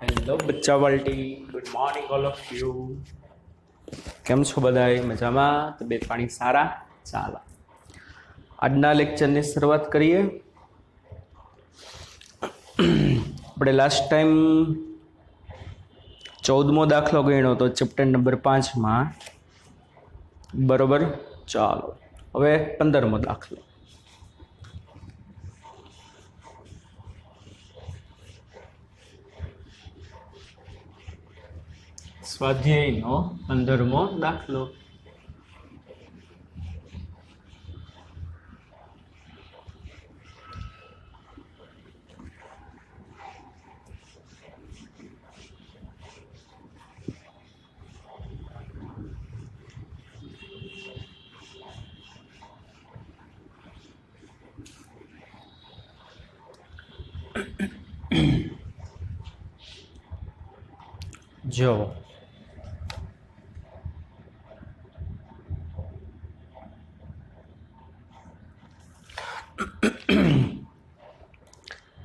Hello બચ્ચા વાલ્ટી, good morning all of you. કેમ છો બધાય? મજામાં? તબિયત પાણી સારા? ચાલો આજના લેક્ચરની શરૂઆત કરીએ. આપણે લાસ્ટ ટાઈમ 14મો દાખલો ગણ્યો હતો ચેપ્ટર નંબર 5માં, બરોબર. ચાલો હવે 15મો દાખલો. સ્વાધ્યાયનો 15મો દાખલો. જો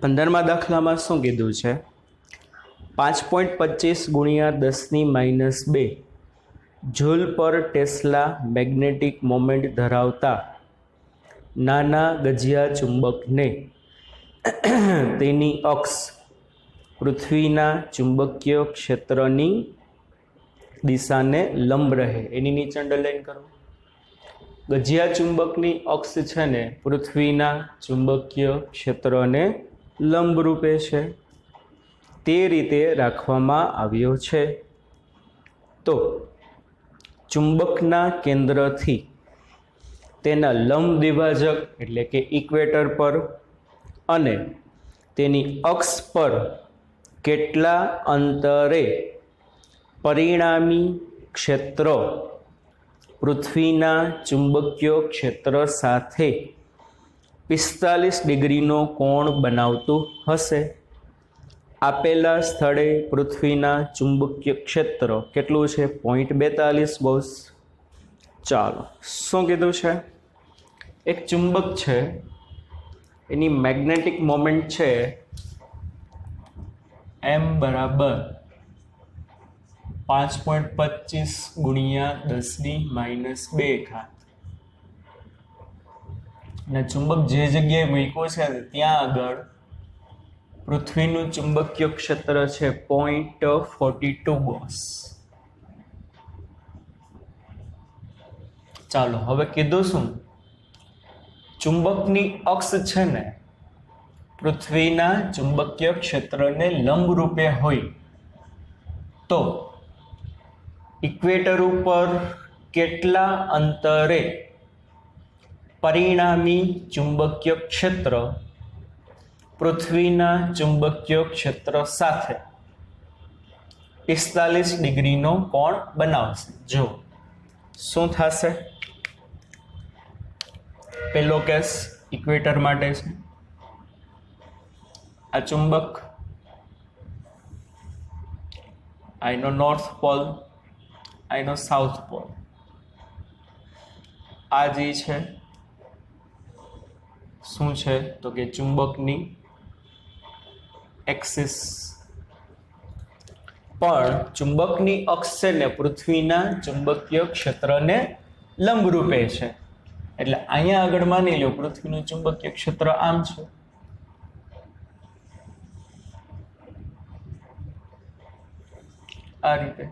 15મા દાખલામાં શું કીધું છે? 5.25 ગુણ્યા 10⁻2 જૂલ પર ટેસ્લા મેગ્નેટિક મોમેન્ટ ધરાવતા નાના ગજિયા ચુંબકને તેની અક્ષ પૃથ્વીના ચુંબકીય ક્ષેત્રની દિશાને લંબ રહે, એની નીચે અંડરલાઈન કરો. ગજિયા ચુંબકની અક્ષ છે ને પૃથ્વીના ચુંબકીય ક્ષેત્રને લંબ રૂપે છે, તે રીતે રાખવામાં આવ્યો છે. તો ચુંબકના કેન્દ્રથી તેના લંબ દ્વિભાજક એટલે કે ઇક્વેટર પર અને તેની અક્ષ પર કેટલા અંતરે પરિણામી ક્ષેત્ર પૃથ્વીના ચુંબકીય ક્ષેત્ર સાથે 45 ડિગ્રીનો કોણ બનાવતું હશે? આપેલા સ્થળે પૃથ્વીના ચુંબકીય ક્ષેત્ર કેટલું છે? 0.42 ગૌસ. ચાલો શું કીધું છે? એક ચુંબક છે, એની મેગ્નેટિક મોમેન્ટ છે m બરાબર 5.25 ગુણ્યા 10⁻². અને ચુંબક જે જગ્યાએ મૂક્યું છે ત્યાં આગળ પૃથ્વીનું ચુંબકીય ક્ષેત્ર છે 0.42 ગૌસ. ચાલો હવે કીધું શું? ચુંબકની અક્ષ છે ને પૃથ્વીના ચુંબકીય ક્ષેત્રને લંબ રૂપે હોય તો ઇક્વેટર ઉપર કેટલા અંતરે પરિણામી ચુંબકીય ક્ષેત્ર પૃથ્વીના ચુંબકીય ક્ષેત્ર સાથે 45 ડિગ્રીનો કોણ બનાવશે? જો શું થશે? પહેલો કેસ ઇક્વેટર માટે છે. આ ચુંબક, આનો નોર્થ પોલ, આનો સાઉથ પોલ. આ જે છે શું છે તો કે ચુંબકની એક્સિસ. પણ ચુંબકની અક્ષ છે ને પૃથ્વીના ચુંબકીય ક્ષેત્રને લંબ રૂપે છે. એટલે અહીંયા આગળ માની લો પૃથ્વીનું ચુંબકીય ક્ષેત્ર આમ છે, આ રીતે.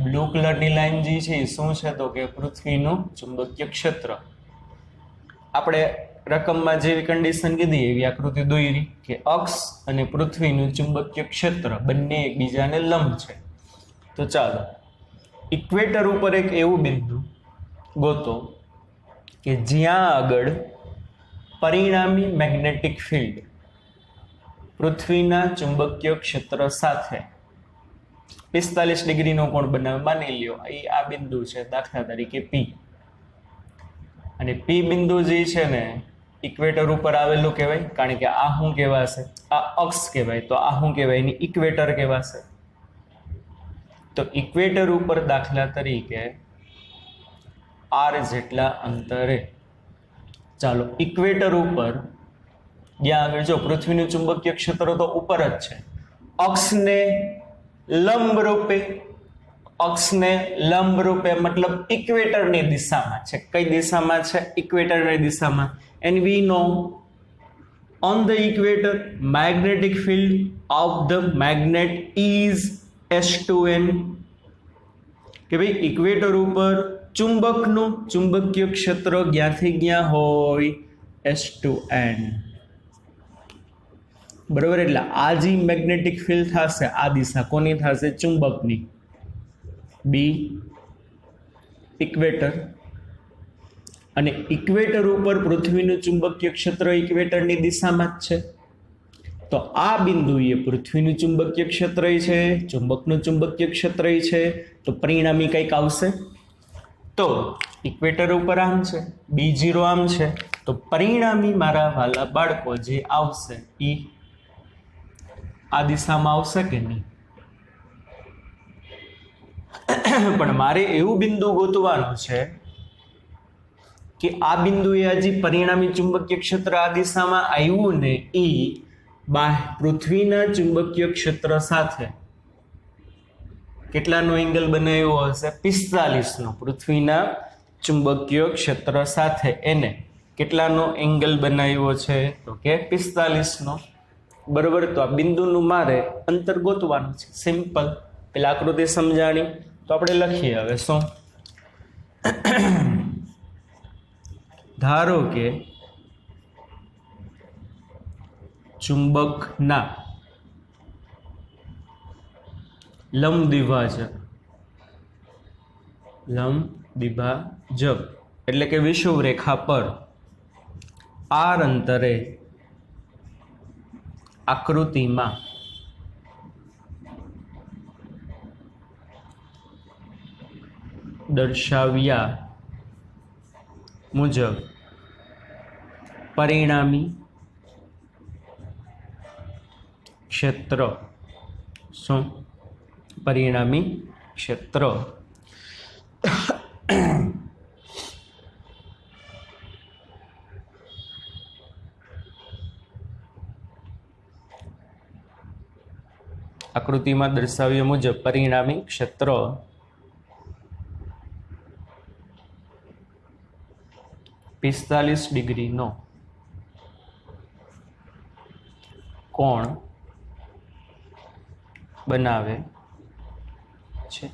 બ્લુ કલરની લાઈન જે છે એ શું છે તો કે પૃથ્વીનું ચુંબકીય ક્ષેત્ર. આપણે રકમમાં જેવી કન્ડિશન કીધી એવી આકૃતિ દોરી કે અક્ષ અને પૃથ્વીનું ચુંબકીય ક્ષેત્ર બંને એકબીજાને લંબ છે. તો ચાલો ઇક્વેટર ઉપર એક એવું બિંદુ ગોતો કે જ્યાં આગળ પરિણામી મેગ્નેટિક ફિલ્ડ પૃથ્વીના ચુંબકીય ક્ષેત્ર સાથે 45 ડિગ્રીનો કોણ બનાવે. માની લ્યો આ બિંદુ છે, દાખલા તરીકે P. અને P બિંદુ જે છે ને ઇક્વેટર ઉપર આવેલું કહેવાય, કારણ કે આ શું કહેવાશે? આ અક્ષ કહેવાય. તો આ શું કહેવાય? એની ઇક્વેટર કહેવાશે. તો ઇક્વેટર ઉપર દાખલા તરીકે r જેટલા અંતરે, ચાલો ઇક્વેટર ઉપર જ્યાં આગળ જો પૃથ્વીનું ચુંબકીય ક્ષેત્ર તો ઉપર જ છે, અક્ષને લંબ રૂપે, અક્ષને લંબ રૂપે મતલબ ઇક્વેટરની દિશામાં છે. કઈ દિશામાં છે? ઇક્વેટરની દિશામાં. And we know on the equator magnetic field of the magnet is S2n. કે ભાઈ ઇક્વેટર ઉપર ચુંબકનું ચુંબકીય ક્ષેત્ર ક્યાંથી ક્યાં હોય? S2n. બરોબર. એટલે આ જે મેગ્નેટિક ફિલ્ડ થશે, આ દિશા કોની થશે? ચુંબકની. બી ઇક્વેટર. અને ઇક્વેટર ઉપર પૃથ્વીનું ચુંબકીય ક્ષેત્ર ઇક્વેટરની દિશામાં જ છે. તો આ બિંદુએ પૃથ્વીનું ચુંબકીય ક્ષેત્ર છે, ચુંબકનું ચુંબકીય ક્ષેત્ર છે, તો પરિણામી કંઈક આવશે. તો ઇક્વેટર ઉપર આમ છે, B0 આમ છે, તો પરિણામી મારા વાલા બાળકો જે આવશે એ આ દિશામાં આવશે કે નહીં? પણ મારે એવું બિંદુ ગોતવાનું છે કે આ બિંદુએ હજી પરિણામી ચુંબકીય ક્ષેત્ર આ દિશામાં આવ્યું ને એ પૃથ્વીના ચુંબકીય ક્ષેત્ર સાથે કેટલાનો એંગલ બનાવ્યો હશે? 45 નો. પૃથ્વીના ચુંબકીય ક્ષેત્ર સાથે એને કેટલાનો એંગલ બનાવ્યો છે? તો કે 45 નો. બરોબર. તો આ બિંદુનું મારે અંતર ગોતવાનું છે. સિમ્પલ. પેલા આકૃતિ સમજાણી તો આપણે લખીએ. હવે શું? ધારો કે ચુંબકના લંબ દ્વિભાજક એટલે કે વિષુવવ રેખા પર r અંતરે આકૃતિમાં દર્શાવ્યા મુજબ પરિણામી ક્ષેત્ર શું? પરિણામી ક્ષેત્ર આકૃતિમાં દર્શાવ્યા મુજબ પરિણામી ક્ષેત્ર 45 ડિગ્રીનો કોણ બનાવે છે.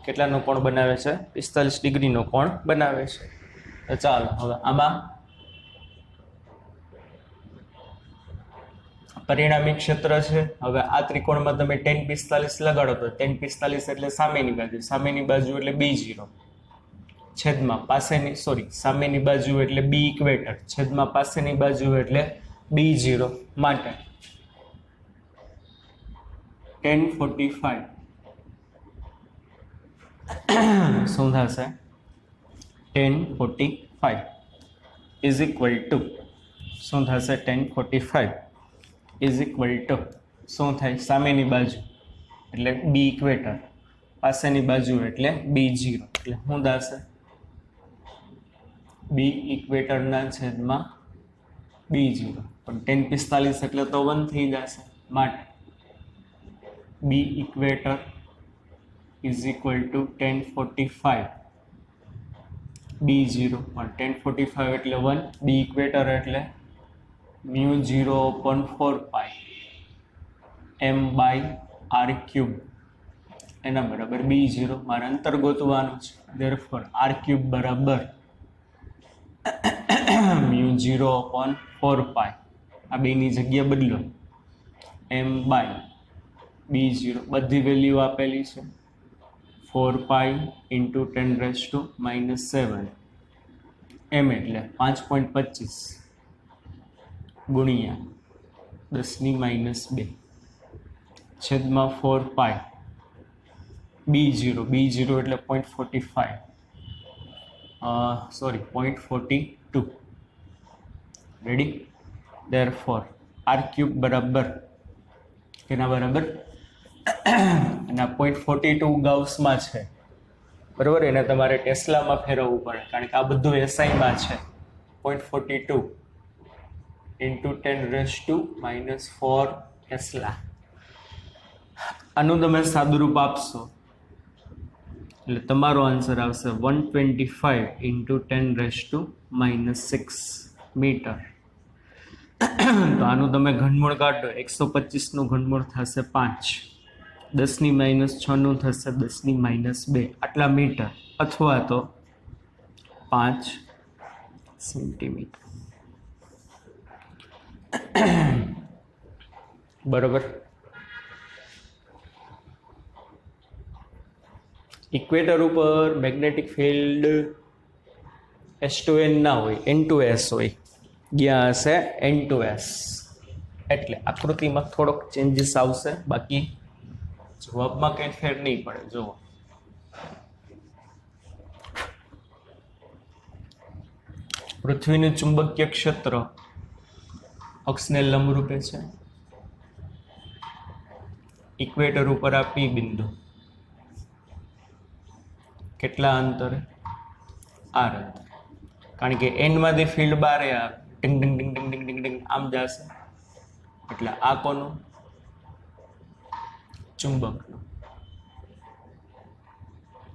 કેટલાનો કોણ બનાવે છે? 45 ડિગ્રીનો કોણ બનાવે છે. તો ચાલો હવે આમાં પરિણામી ક્ષેત્ર છે. હવે આ ત્રિકોણમાં તમે tan 45 લગાડો તો tan 45 એટલે સામેની બાજુ એટલે B0 છેદમાં પાસેની સામેની બાજુ એટલે B ઇક્વેટર છેદમાં પાસેની બાજુ એટલે B0 માટે tan 45 શું થશે? tan 45 ઇઝ ઇક્વલ ટુ શું થશે? tan 45 ઇઝ ઇક્વલ ટુ શું થાય? સામેની બાજુ એટલે B ઇક્વેટર પાસેની બાજુ એટલે B0 એટલે શું થશે? B ઇક્વેટરના છેદમાં B0 પણ tan 45 એટલે તો 1 થઈ જશે માટે B equator is equal to tan 45 B0 પણ tan 45 એટલે 1 B ઇક્વેટર એટલે μ0/4 m/r³ એના બરાબર B0 મારે અંતર ગોતવાનું છે. therefore r³ બરાબર μ0/4 આ બેની જગ્યા બદલો m/B0 બધી વેલ્યુ આપેલી છે. 4 × 10⁻⁻7 m એટલે 5.25 ગુણ્યા 10⁻². છેદમાં 4 B0 એટલે 0.45 0.42 રેડી. therefore r³ બરાબર કેના બરાબર? અને 0.42 ગાઉસમાં છે બરાબર. એને તમારે ટેસ્લામાં ફેરવવું પડે કારણ કે આ બધું એસઆઈમાં છે. 0.42 × 10⁻⁻4 ટેસ્લા આનું તમે સાદુરૂપ આપશો એટલે તમારો આન્સર આવશે 125 × 10⁻⁻6 મીટર. તો આનું તમે ઘનમૂળ કાઢો, 125નું ઘનમૂળ થશે 5, 10⁻6 નું થશે 10⁻2, આટલા મીટર અથવા તો 5 સેન્ટીમીટર. બરોબર. ઇક્વેટર ઉપર મેગ્નેટિક ફિલ્ડ S2N ના હોય, N2S હોય. ગયા હશે N2S, એટલે આકૃતિમાં થોડોક ચેન્જીસ આવશે, બાકી જવાબમાં કંઈ ફેર નહીં પડે. જુઓ, પૃથ્વીનું ચુંબકીય ક્ષેત્ર અક્ષને લંબરૂપે છે. ઇક્વેટર ઉપર આ P બિંદુ કેટલા અંતરે? R અંતરે. કારણ કે N માંથી ફિલ્ડ બારે આવે, ટિંગ ટિંગ ટિંગ ટિંગ ટિંગ ટિંગ ટિંગ આમ જશે, એટલે આ કોનું? ચુંબકનું.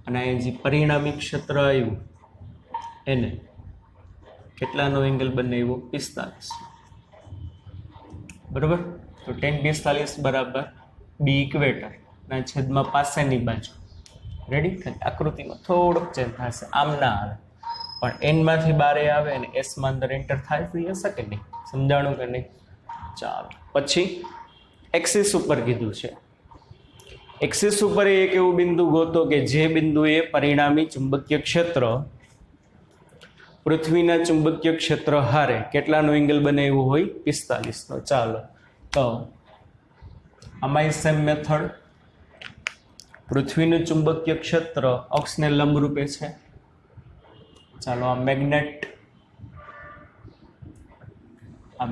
અને અહીં જે પરિણામી ક્ષેત્ર આવ્યું એને કેટલાનો એંગલ બનાવ્યો? 45. બરોબર. તો tan 45 બરાબર B ઇક્વેટર ના છેદમાં પાસેની બાજુ. રેડી? આકૃતિમાં થોડોક ચેન્જ થશે, આમ ના આવે, પણ N માંથી બારે આવે અને S માં અંદર એન્ટર થાય થઈ હશે કે નહીં? સમજાણું કે નહીં? ચાલો, પછી એક્સિસ ઉપર કીધું છે. એક્સિસ ઉપર એક એવું બિંદુ ગોતો કે જે બિંદુએ પરિણામી ચુંબકીય ક્ષેત્ર પૃથ્વીના ચુંબકીય ક્ષેત્ર હારે કેટલાનો એંગલ બનાવ્યો હોય? 45નો. ચાલો, તો આમાં સેમ મેથડ. પૃથ્વીનું ચુંબકીય ક્ષેત્ર અક્ષને લંબરૂપે છે. ચાલો, આ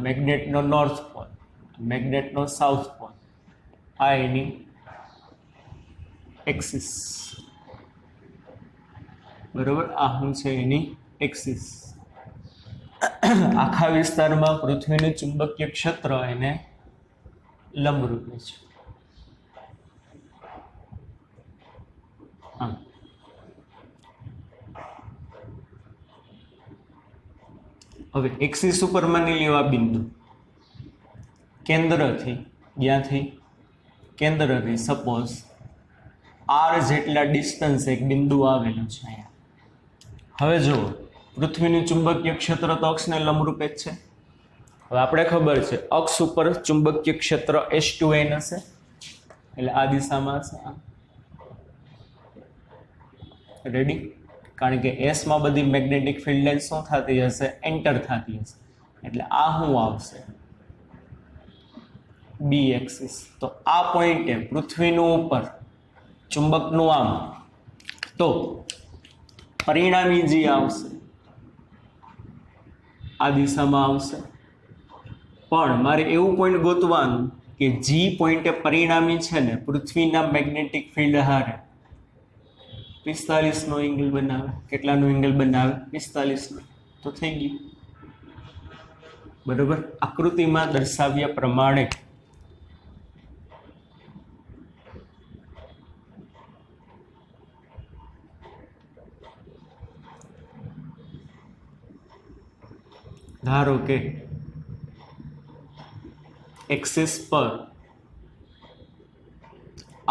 મેગ્નેટનો નોર્થ પોલ, મેગ્નેટનો સાઉથ પોલ, આ એની એક્સિસ. બરોબર. આ શું છે? એની એક્સિસ. આખા વિસ્તારમાં પૃથ્વીનું ચુંબકીય ક્ષેત્ર એને લંબરૂપે છે. હા, હવે એક્સિસ ઉપર માની લ્યો આ બિંદુ કેન્દ્રથી, જ્યાંથી કેન્દ્રથી સપોઝ R જેટલા ડિસ્ટન્સ એક બિંદુ આવેલું છે અહીંયા. હવે જુઓ, પૃથ્વીનું ચુંબકીય ક્ષેત્ર તો અક્ષને લંબરૂપે જ છે. હવે આપણે ખબર છે અક્ષ ઉપર ચુંબકીય ક્ષેત્ર S2N હશે, એટલે આ દિશામાં હશે. રેડી? કારણ કે S માં બધી મેગ્નેટિક ફિલ્ડ લાઇન શું થતી હશે? એન્ટર થતી હશે, એટલે આ શું આવશે? B axis. તો આ પોઈન્ટે પૃથ્વીનું ઉપર, ચુંબકનું આમ, તો પરિણામી G આવશે, આ દિશામાં આવશે. પણ મારે એવું પોઈન્ટ ગોતવાનું કે G પોઈન્ટે પરિણામી છે ને પૃથ્વીના મેગ્નેટિક ફિલ્ડ હારે 45નો એંગલ બનાવે. કેટલાનો એંગલ બનાવે? 45નો. તો થઈ ગયું. બરોબર. આકૃતિમાં દર્શાવ્યા પ્રમાણે ધારો કે એક્સિસ પર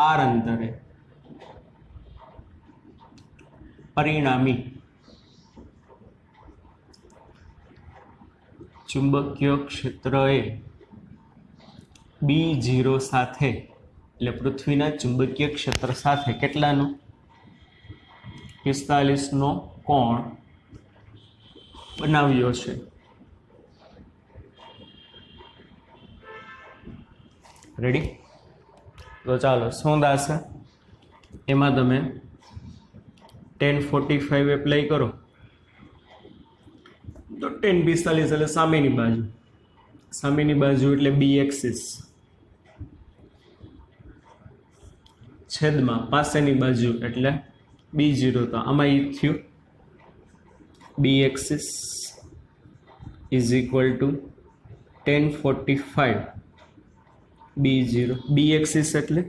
R અંતરે પરિણામી ચુંબકીય ક્ષેત્ર એ B0 સાથે, એટલે પૃથ્વીના ચુંબકીય ક્ષેત્ર સાથે કેટલાનું? 45નો કોણ બનાવ્યો છે. રેડી? તો ચાલો, શું થશે? એમાં તમે tan 45 એપ્લાય કરો તો tan 45 એટલે સામેની બાજુ, સામેની બાજુ એટલે B એક્સિસ, છેદમાં પાસેની બાજુ એટલે B0. તો આમાં એ થયું B axis is equal to tan 45 B0. B axis એટલે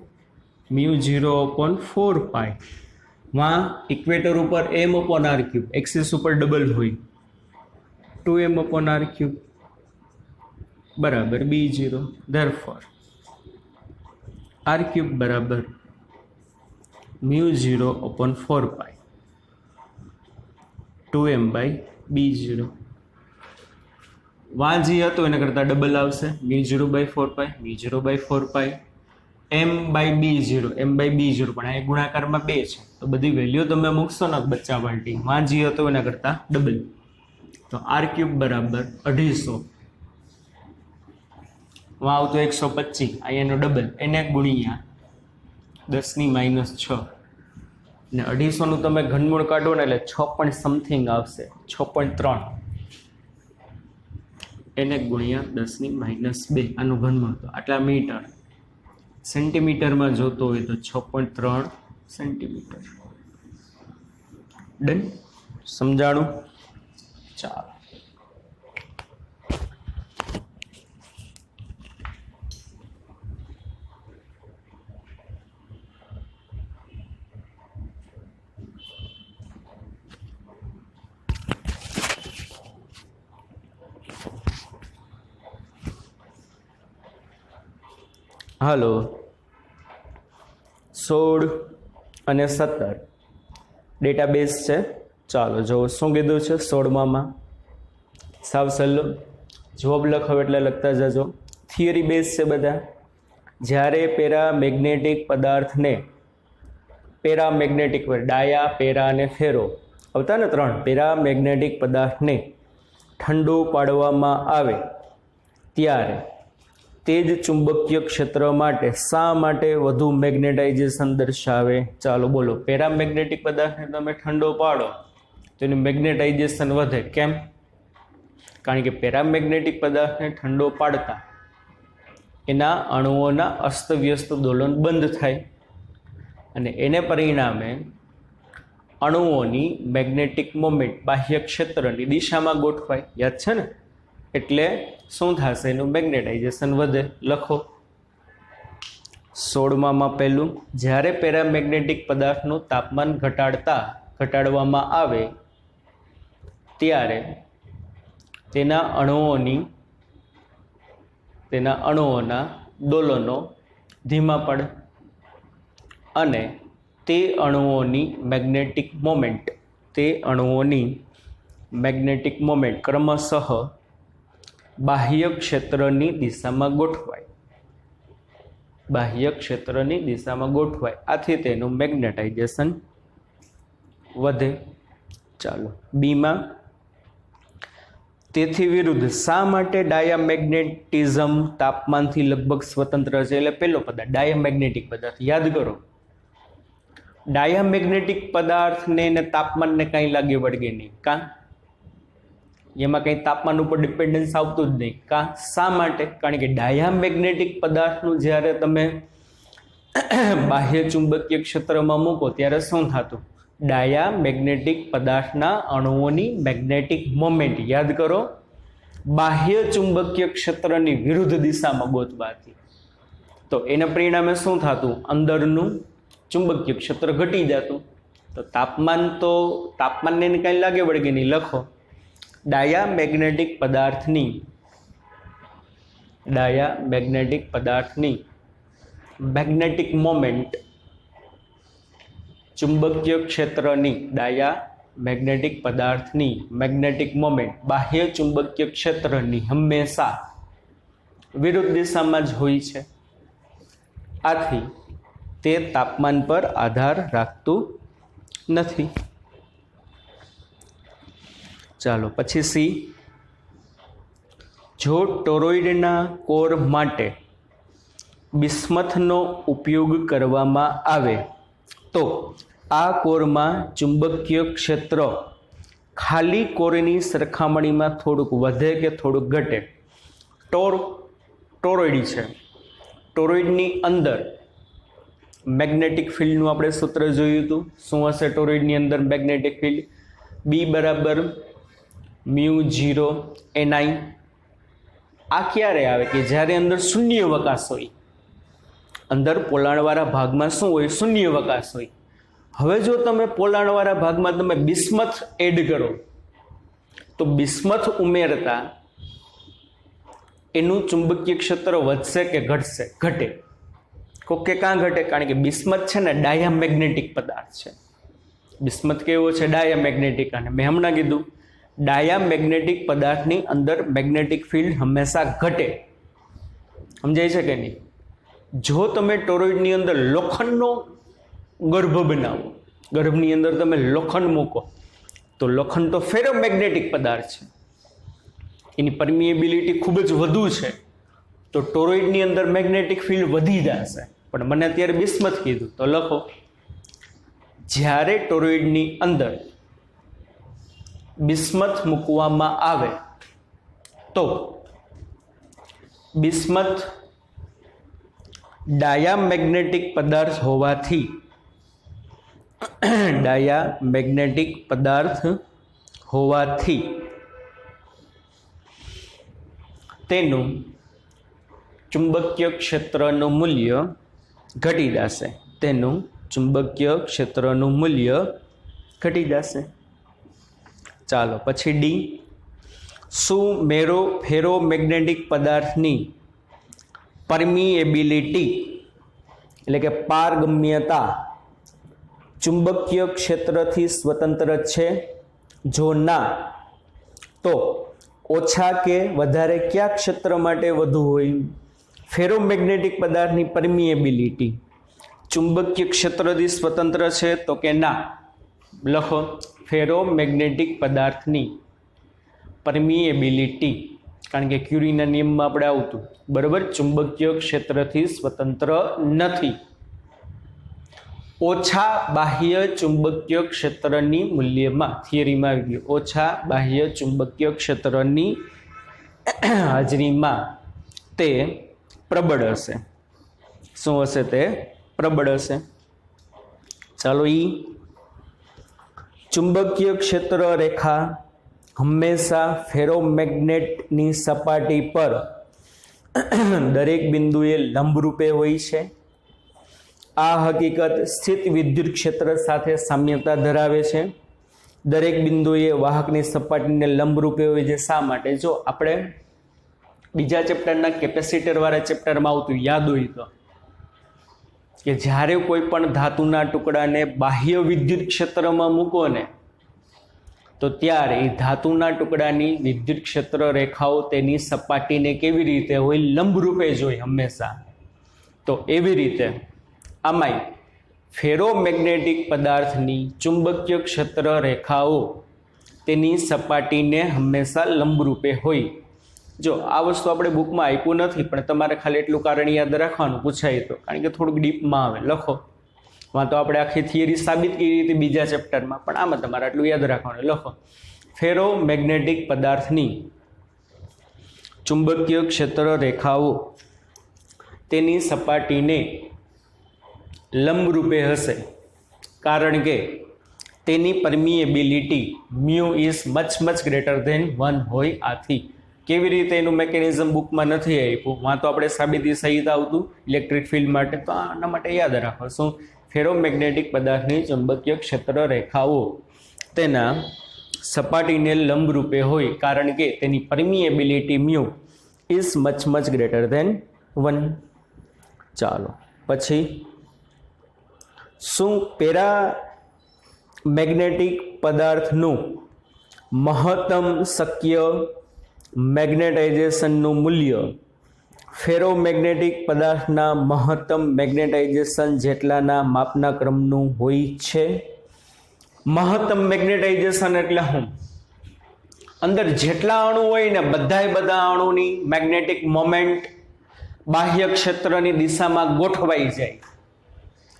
μ0/4π वहाँ इक्वेटर ऊपर m/r³ एक्सिस ऊपर डबल हुई 2m/r³ बराबर b0 therefore r³ बराबर μ0/4π 2m/b0 वहाँ जी હતો એના કરતા ડબલ આવશે μ0/4π μ0/4π m/b0 m/b0 પણ આ ગુણાકારમાં 2 છે તો બધી વેલ્યુ તમે મૂકશો ને બચ્ચા પાર્ટી वहाँ जी હતો એના કરતા ડબલ તો r³ બરાબર 250 वहाँ આવતો 125 અહીંયાનો ડબલ એને ગુણ્યા 10⁻6 ને 250 નું તમે ઘનમૂળ કાઢો ને એટલે 6 પોઈન્ટ સમથિંગ આવશે 6.3 એને ગુણ્યા 10⁻2 આનું ઘનમૂળ તો આટલા મીટર સેન્ટીમીટરમાં જોતો હોય તો 6.3 સેન્ટીમીટર ડન સમજાણું ચાલો હાલો 16 અને 17 ડેટાબેઝ છે ચાલો જો શું કીધું છે 16માં સાવ સહેલો જવાબ લખો એટલે લખતા જજો થિયરી બેઝ છે બધા જ્યારે પેરામેગ્નેટિક પદાર્થને પેરામેગ્નેટિક ડાયા પેરા અને ફેરો આવતા ને 3 પેરામેગ્નેટિક પદાર્થને ઠંડુ પાડવામાં આવે ત્યારે તે જ ચુંબકીય ક્ષેત્ર માટે શા માટે વધુ મેગ્નેટાઇઝેશન દર્શાવે ચાલો બોલો પેરામેગ્નેટિક પદાર્થને તમે ઠંડો પાડો તો એનું મેગ્નેટાઇઝેશન વધે કેમ કારણ કે પેરામેગ્નેટિક પદાર્થને ઠંડો પાડતા એના અણુઓના અસ્તવ્યસ્ત દોલન બંધ થાય અને એને પરિણામે અણુઓની મેગ્નેટિક મોમેન્ટ બાહ્ય ક્ષેત્રની દિશામાં ગોઠવાય યાદ છે ને એટલે શું થશે એનું મેગ્નેટાઇઝેશન વધે લખો 16માં પહેલું જ્યારે પેરામેગ્નેટિક પદાર્થનું તાપમાન ઘટાડવામાં આવે ત્યારે તેના અણુઓના દોલનો ધીમા પડે અને તે અણુઓની મેગ્નેટિક મોમેન્ટ ક્રમશઃ બાહ્ય ક્ષેત્રની દિશામાં ગોઠવાય આથી તેનું મેગ્નેટાઇઝેશન વધે ચાલો બીમાં તેથી વિરુદ્ધ શા માટે ડાયામેગ્નેટિઝમ તાપમાનથી લગભગ સ્વતંત્ર છે એટલે પહેલો પદાર્થ ડાયામેગ્નેટિક પદાર્થ યાદ કરો ડાયામેગ્નેટિક પદાર્થને ને તાપમાનને કાંઈ લાગે વળગે નહીં કાં એમાં કંઈ તાપમાન ઉપર ડિપેન્ડન્સ આવતું જ નહીં કાં શા માટે કારણ કે ડાયામેગ્નેટિક પદાર્થનું જ્યારે તમે બાહ્ય ચુંબકીય ક્ષેત્રમાં મૂકો ત્યારે શું થતું ડાયામેગ્નેટિક પદાર્થના અણુઓની મેગ્નેટિક મોમેન્ટ યાદ કરો બાહ્ય ચુંબકીય ક્ષેત્રની વિરુદ્ધ દિશામાં ગોતવાથી તો એના પરિણામે શું થતું અંદરનું ચુંબકીય ક્ષેત્ર ઘટી જતું તો તાપમાનને કાંઈ લાગે વળગે નહીં લખો ડાયામેગ્નેટિક પદાર્થની મેગ્નેટિક મોમેન્ટ ચુંબકીય ક્ષેત્રની ડાયામેગ્નેટિક પદાર્થની મેગ્નેટિક મોમેન્ટ બાહ્ય ચુંબકીય ક્ષેત્રની હંમેશા વિરુદ્ધ દિશામાં જ હોય છે આથી તે તાપમાન પર આધાર રાખતું નથી ચાલો પછી સી જો ટોરોઇડના કોર માટે બિસ્મથનો ઉપયોગ કરવામાં આવે તો આ કોરમાં ચુંબકીય ક્ષેત્ર ખાલી કોરની સરખામણીમાં થોડુંક વધે કે થોડુંક ઘટે ટોરોઇડ છે ટોરોઇડની અંદર મેગ્નેટિક ફિલ્ડનું આપણે સૂત્ર જોયું હતું શું હશે ટોરોઇડની અંદર મેગ્નેટિક ફિલ્ડ બી બરાબર μ0 ni આ ક્યારે આવે કે જ્યારે અંદર શૂન્યાવકાશ હોય અંદર પોલાણવાળા ભાગમાં શું હોય? શૂન્યાવકાશ હોય. હવે જો તમે પોલાણવાળા ભાગમાં તમે બિસ્મથ એડ કરો તો બિસ્મથ ઉમેરતા એનું ચુંબકીય ક્ષેત્ર વધશે કે ઘટશે? ઘટે. કે કાં ઘટે? કારણ કે બિસ્મથ છે ને ડાયામેગ્નેટિક પદાર્થ છે. બિસ્મથ કેવો છે? ડાયામેગ્નેટિક. અને મેં હમણાં કીધું ડાયામેગ્નેટિક પદાર્થની અંદર મેગ્નેટિક ફિલ્ડ હંમેશા ઘટે. સમજાય છે કે નહીં? જો તમે ટોરોઇડની અંદર લોખંડનો ગર્ભ બનાવો, ગર્ભની અંદર તમે લોખંડ મૂકો તો લોખંડ તો ફેરોમેગ્નેટિક પદાર્થ છે, એની પરમિએબિલિટી ખૂબ જ વધુ છે, તો ટોરોઇડની અંદર મેગ્નેટિક ફિલ્ડ વધી જશે. પણ મને અત્યારે બિસ્મથ કીધું તો લખો, જ્યારે ટોરોઇડની અંદર બિસ્મથ મૂકવામાં આવે તો બિસ્મથ ડાયામેગ્નેટિક પદાર્થ હોવાથી તેનું ચુંબકીય ક્ષેત્રનું મૂલ્ય ઘટી જશે. તેનું ચુંબકીય ક્ષેત્રનું મૂલ્ય ઘટી જશે. ચાલો પછી ડી. શું ફેરોમેગ્નેટિક પદાર્થની પરમિએબિલિટી એટલે કે પારગમ્યતા ચુંબકીય ક્ષેત્રથી સ્વતંત્ર છે? જો ના, તો ઓછા કે વધારે કયા ક્ષેત્ર માટે વધુ હોય? ફેરોમેગ્નેટિક પદાર્થની પરમિએબિલિટી ચુંબકીય ક્ષેત્રથી સ્વતંત્ર છે તો કે ના? લખો, ફેરોમેગ્નેટિક પદાર્થની પરમિએબિલિટી, કારણ કે ક્યુરીના નિયમમાં આપણે આવતું બરાબર, ચુંબકીય ક્ષેત્રથી સ્વતંત્ર નથી. ઓછા બાહ્ય ચુંબકીય ક્ષેત્રની મૂલ્યમાં, થિયરીમાં આવી ગયું, ઓછા બાહ્ય ચુંબકીય ક્ષેત્રની હાજરીમાં તે પ્રબળ હશે. શું હશે? તે પ્રબળ હશે. ચાલો ચુંબકીય ક્ષેત્ર રેખા હંમેશા ફેરોમેગ્નેટની સપાટી પર દરેક બિંદુએ લંબરૂપે હોય છે. આ હકીકત સ્થિત વિદ્યુત ક્ષેત્ર સાથે સામ્યતા ધરાવે છે. દરેક બિંદુએ વાહકની સપાટીને લંબરૂપે હોય છે. શા માટે? જો આપણે બીજા ચેપ્ટરના કેપેસિટર વાળા ચેપ્ટરમાં આવતું યાદ હોય તો, કે જ્યારે કોઈ પણ ધાતુના ટુકડાને બાહ્ય વિદ્યુત ક્ષેત્રમાં મૂકો ને તો ત્યારે એ ધાતુના ટુકડાની વિદ્યુત ક્ષેત્ર રેખાઓ તેની સપાટીને કેવી રીતે હોય? લંબરૂપે જ હોય હંમેશા. તો એવી રીતે આમાંય ફેરોમેગ્નેટિક પદાર્થની ચુંબકીય ક્ષેત્ર રેખાઓ તેની સપાટીને હંમેશા લંબરૂપે હોય. જો આ વસ્તુ આપણે બુકમાં આપ્યું નથી, પણ તમારે ખાલી એટલું કારણ યાદ રાખવાનું પૂછાય તો, કારણ કે થોડુંક ડીપમાં આવે. લખો, વાં તો આપણે આખી થિયરી સાબિત કરી હતી બીજા ચેપ્ટરમાં, પણ આમાં તમારે આટલું યાદ રાખવાનું. લખો, ફેરોમેગ્નેટિક પદાર્થની ચુંબકીય ક્ષેત્ર રેખાઓ તેની સપાટીને લંબરૂપે હશે, કારણ કે તેની permeability mu is much greater than 1 હોય. આથી કેવી રીતે એનું મેકેનિઝમ બુકમાં નથી આપ્યું, વાં તો આપણે સાબિતી સહિત આવતું ઇલેક્ટ્રિક ફિલ્ડ માટે, તો આના માટે યાદ રાખો. શું? ફેરોમેગ્નેટિક પદાર્થની ચુંબકીય ક્ષેત્ર રેખાઓ તેના સપાટીને લંબરૂપે હોય, કારણ કે તેની permeability mu is much greater than 1. ચાલો પછી, શું પેરામેગ્નેટિક પદાર્થનું મહત્તમ શક્ય મેગ્નેટાઇઝેશનનું મૂલ્ય ફેરોમેગ્નેટિક પદાર્થના મહત્તમ મેગ્નેટાઇઝેશન જેટલાના માપના ક્રમનું હોય છે? મહત્તમ મેગ્નેટાઇઝેશન એટલે શું? અંદર જેટલા અણુ હોય ને બધા અણુની મેગ્નેટિક મોમેન્ટ બાહ્ય ક્ષેત્રની દિશામાં ગોઠવાઈ જાય,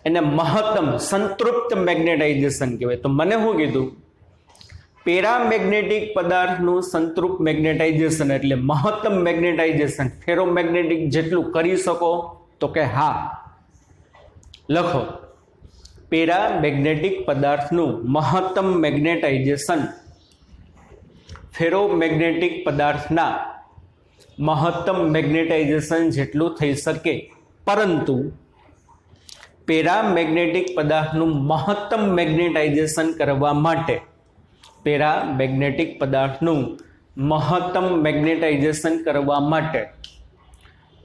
એને મહત્તમ સંતૃપ્ત મેગ્નેટાઇઝેશન કહેવાય. તો મને શું કીધું? પેરામેગ્નેટિક પદાર્થનું સંતૃપ્ત મેગ્નેટાઇઝેશન એટલે મહત્તમ મેગ્નેટાઇઝેશન ફેરોમેગ્નેટિક જેટલું કરી શકો? તો કે હા. લખો, પેરામેગ્નેટિક પદાર્થનું મહત્તમ મેગ્નેટાઇઝેશન ફેરોમેગ્નેટિક પદાર્થના મહત્તમ મેગ્નેટાઇઝેશન જેટલું થઈ શકે, પરંતુ પેરામેગ્નેટિક પદાર્થનું મહત્તમ મેગ્નેટાઇઝેશન કરવા માટે પેરામેગ્નેટિક પદાર્થનું મહત્તમ મેગ્નેટાઇઝેશન કરવા માટે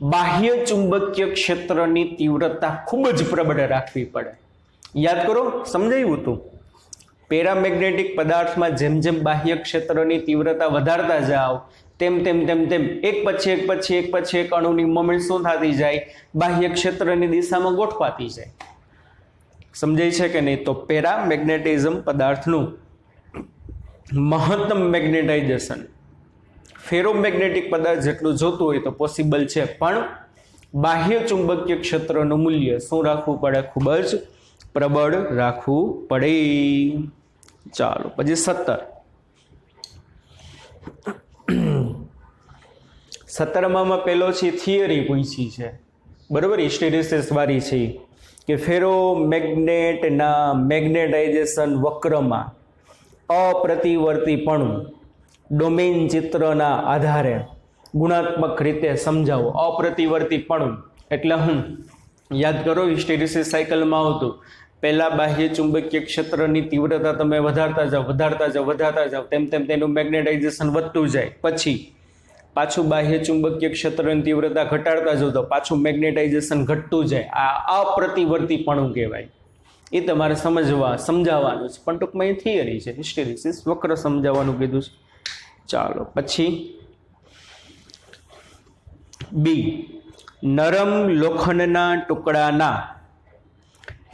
બાહ્ય ચુંબકીય ક્ષેત્રની તીવ્રતા ખૂબ જ પ્રબળ રાખવી પડે. યાદ કરો, સમજાયું હતું. પેરામેગ્નેટિક પદાર્થમાં જેમ જેમ બાહ્ય ક્ષેત્રની તીવ્રતા વધારતા જાઓ તેમ તેમ તેમ તેમ એક પછી એક અણુની મોમેન્ટ શું થતી જાય? બાહ્ય ક્ષેત્રની દિશામાં ગોઠવાતી જાય. સમજાય છે કે નહીં? તો પેરામેગ્નેટિઝમ પદાર્થનું મહત્તમ મેગ્નેટાઇઝેશન ફેરોમેગ્નેટિક પદાર્થ જેટલું જોતું હોય તો પોસિબલ છે, પણ બાહ્ય ચુંબકીય ક્ષેત્રનું મૂલ્ય શું રાખવું પડે? ખૂબ જ પ્રબળ રાખવું પડે. ચાલો પછી 17માં પેલો છે થિયરી પૂછી છે, બરોબર, હિસ્ટેરિસિસ વાળી છે કે ફેરોમેગ્નેટના મેગ્નેટાઇઝેશન વક્રમાં અપ્રતિવર્તીપણું ડોમેઇન ચિત્રના આધારે ગુણાત્મક રીતે સમજાવો. અપ્રતિવર્તીપણું એટલે હું યાદ કરો, હિસ્ટેરિસિસ સાયકલમાં આવતું પહેલા બાહ્ય ચુંબકીય ક્ષેત્રની તીવ્રતા તમે વધારતા જાઓ તેમ તેમ તેનું મેગ્નેટાઇઝેશન વધતું જાય. પછી પાછું બાહ્ય ચુંબકીય ક્ષેત્રની તીવ્રતા ઘટાડતા જાઓ તો પાછું મેગ્નેટાઇઝેશન ઘટતું જાય. આ અપ્રતિવર્તીપણું કહેવાય. એ તમારે સમજાવવાનું છે, પણ ટૂંકમાં એ થિયરી છે. હિસ્ટેરિસિસ વક્ર સમજાવવાનું કીધું છે. ચાલો પછી બી, નરમ લોખંડના ટુકડાના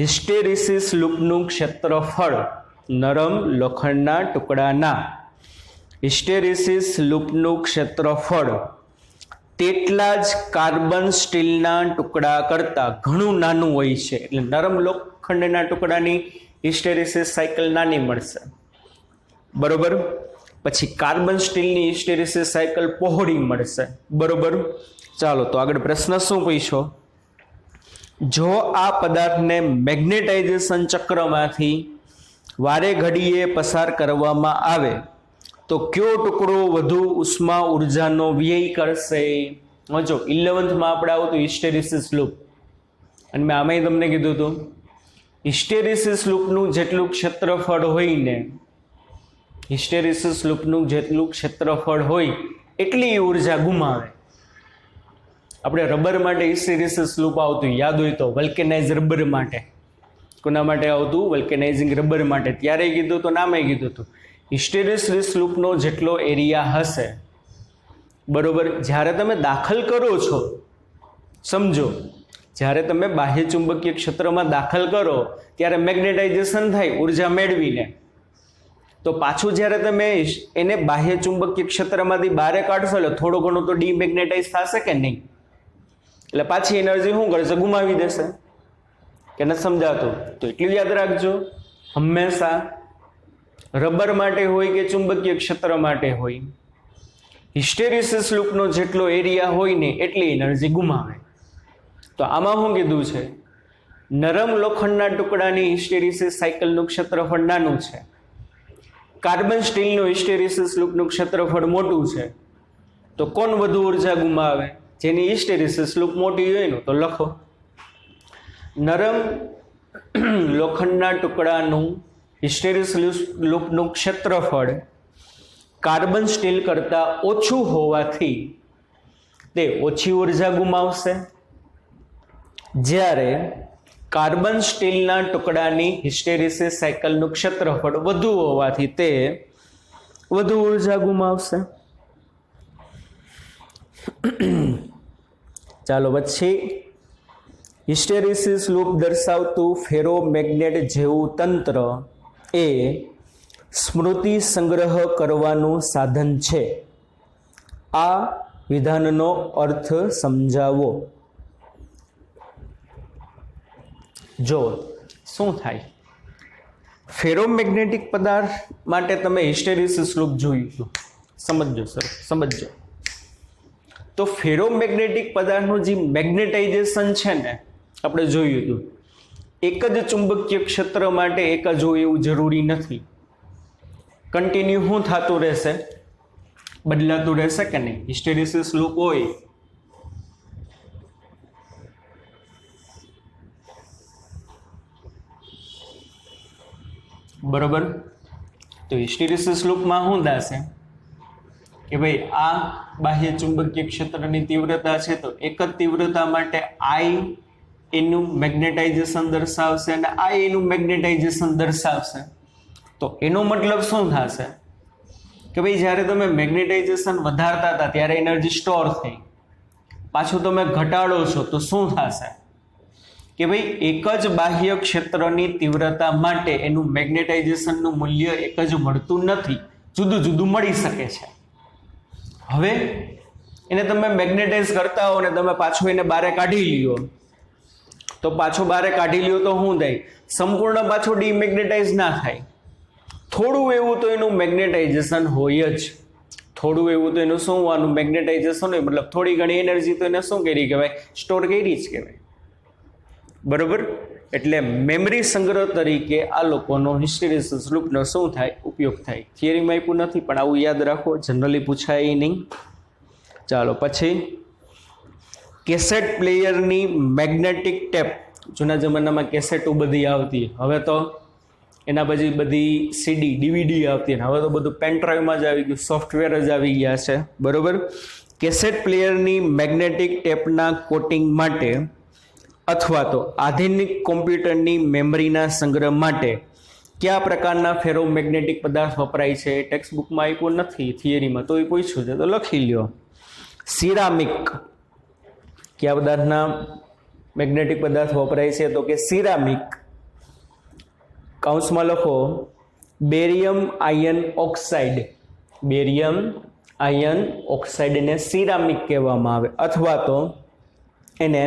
હિસ્ટેરિસિસ લૂપનું ક્ષેત્રફળ. નરમ લોખંડના ટુકડાના હિસ્ટેરિસિસ લૂપનું ક્ષેત્રફળ તેટલા જ કાર્બન સ્ટીલના ટુકડા કરતાં ઘણું નાનું હોય છે. એટલે નરમ લોખંડના ટુકડાની હિસ્ટેરિસિસ સાયકલ નાની મળશે, બરોબર. પછી કાર્બન સ્ટીલની હિસ્ટેરિસિસ સાયકલ પહોળી મળશે, બરોબર. ચાલો તો આગળ પ્રશ્ન શું પૂછ્યો? જો આ પદાર્થને મેગ્નેટાઇઝેશન ચક્રમાંથી વારે ઘડીએ પસાર કરવામાં આવે તો કયો ટુકડો વધુ ઉષ્મા ઉર્જાનો વ્યય કરશે? જો 11thમાં આપણે આવતું હિસ્ટેરિસિસ લૂપ, અને મેં આમાંય તમને કીધું હતું હિસ્ટેરિસિસ લૂપનું જેટલું ક્ષેત્રફળ હોય ને, હિસ્ટેરિસિસ લૂપનું જેટલું ક્ષેત્રફળ હોય એટલી ઉર્જા ગુમાવે. આપણે રબર માટે હિસ્ટેરિસિસ લૂપ આવતું, યાદ હોય તો, વલ્કેનાઇઝ રબર માટે. કોના માટે આવતું? વલ્કેનાઇઝિંગ રબર માટે. ત્યારે કીધું તો નામે કીધું હતું હિસ્ટેરિસિસ લૂપનો જેટલો એરિયા હશે, બરોબર, જ્યારે તમે દાખલ કરો છો, સમજો, જ્યારે તમે બાહ્ય ચુંબકીય ક્ષેત્રમાં દાખલ કરો ત્યારે મેગ્નેટાઇઝેશન થાય ઉર્જા મેળવીને, તો પાછું જ્યારે તમે એને બાહ્ય ચુંબકીય ક્ષેત્રમાંથી બહાર કાઢશો એટલે થોડો ઘણો તો ડીમેગ્નેટાઇઝ થશે કે નહીં? એટલે પાછી એનર્જી શું કરશે? ગુમાવી દેશે. કે નથી સમજાતું? તો એટલું યાદ રાખજો, હંમેશા રબર માટે હોય કે ચુંબકીય ક્ષેત્ર માટે હોય, હિસ્ટેરિસિસ લૂપનો જેટલો એરિયા હોય ને એટલી એનર્જી ગુમાવે. તો આમાં શું કીધું છે? નરમ લોખંડના ટુકડાની હિસ્ટેરિસિસ સાયકલનું ક્ષેત્રફળ નાનું છે, કાર્બન સ્ટીલનું હિસ્ટેરિસિસ લૂપનું ક્ષેત્રફળ મોટું છે. તો કોણ વધુ ઉર્જા ગુમાવે? જેની હિસ્ટેરિસિસ લૂપ મોટી હોય ને. તો લખો, નરમ લોખંડના ટુકડાનું હિસ્ટેરિસિસ લૂપનું ક્ષેત્રફળ કાર્બન સ્ટીલ કરતાં ઓછું હોવાથી તે ઓછી ઉર્જા ગુમાવશે, જ્યારે કાર્બન સ્ટીલના ટુકડાની હિસ્ટેરિસિસ સાયકલનું ક્ષેત્રફળ વધુ હોવાથી તે વધુ ઉર્જા ગુમાવશે. ચાલો પછી હિસ્ટેરિસિસ લૂપ દર્શાવતું ફેરોમેગ્નેટ જેવું તંત્ર એ સ્મૃતિ સંગ્રહ કરવાનું સાધન છે. આ વિધાનનો અર્થ સમજાવો. જો શું થાય? ફેરોમેગ્નેટિક પદાર્થ માટે તમે હિસ્ટેરિસિસ લૂપ જોયું, સમજો સર, સમજો. તો ફેરોમેગ્નેટિક પદાર્થનું જે મેગ્નેટાઇઝેશન છે ને, આપણે જોયું હતું, એક જ ચુંબકીય ક્ષેત્ર માટે એક જ હોય એવું જરૂરી નથી. કન્ટિન્યુ શું થતું રહેશે? બદલાતું રહેશે કે નહીં? હિસ્ટેરિસિસ લૂપ હોય બરોબર. તો હિસ્ટેરિસિસ લૂપમાં શું થશે કે ભાઈ આ બાહ્ય ચુંબકીય ક્ષેત્રની તીવ્રતા છે, તો એક જ તીવ્રતા માટે આઈ એનું મેગ્નેટાઇઝેશન દર્શાવશે અને આઈ એનું મેગ્નેટાઇઝેશન દર્શાવશે. તો એનો મતલબ શું થશે કે ભાઈ જ્યારે તમે મેગ્નેટાઇઝેશન વધારતા હતા ત્યારે એનર્જી સ્ટોર થઈ, પાછું તમે ઘટાડો છો તો શું થશે કે ભાઈ એક જ બાહ્ય ક્ષેત્રની તીવ્રતા માટે એનું મેગ્નેટાઇઝેશનનું મૂલ્ય એક જ મળતું નથી, જુદું જુદું મળી શકે છે. હવે એને તમે મેગ્નેટાઇઝ કરતા હો ને તમે પાછું એને બારે કાઢી લ્યો, તો પાછો બારે કાઢી લ્યો તો શું થાય, સંપૂર્ણ પાછો ડીમેગ્નેટાઇઝ ના થાય. થોડું એવું તો એનું મેગ્નેટાઇઝેશન હોય જ, થોડું એવું તો એનું શું હોવાનું મેગ્નેટાઇઝેશન હોય, મતલબ થોડી ઘણી એનર્જી તો એને શું કરી કહેવાય, સ્ટોર કરી જ કહેવાય. બરોબર. એટલે મેમરી સંગ્રહ તરીકે આ લોકોનો હિસ્ટેરિસિસ લૂપનો શું થાય, ઉપયોગ થાય. થિયરીમાં આપ્યું નથી પણ આવું યાદ રાખો, જનરલી પૂછાય નહીં. ચાલો પછી કેસેટ પ્લેયરની મેગ્નેટિક ટેપ. જૂના જમાનામાં કેસેટો બધી આવતી, હવે તો એના પછી બધી સીડી ડીવીડી આવતી, હવે તો બધું પેનડ્રાઈવમાં જ આવી ગયું, સોફ્ટવેર જ આવી ગયા છે. બરોબર. કેસેટ પ્લેયરની મેગ્નેટિક ટેપના કોટિંગ માટે અથવા તો આધુનિક કોમ્પ્યુટરની મેમરીના સંગ્રહ માટે કયા પ્રકારના ફેરોમેગ્નેટિક પદાર્થ વપરાય છે? ટેક્સ્ટ બુકમાં આપ્યું નથી, થિયરીમાં તો એ પૂછ્યું છે તો લખી લ્યો. સિરામિક. કયા પદાર્થના મેગ્નેટિક પદાર્થ વપરાય છે? તો કે સિરામિક. કૌંસમાં લખો barium ion oxide. Barium ion ઓક્સાઇડને સિરામિક કહેવામાં આવે, અથવા તો એને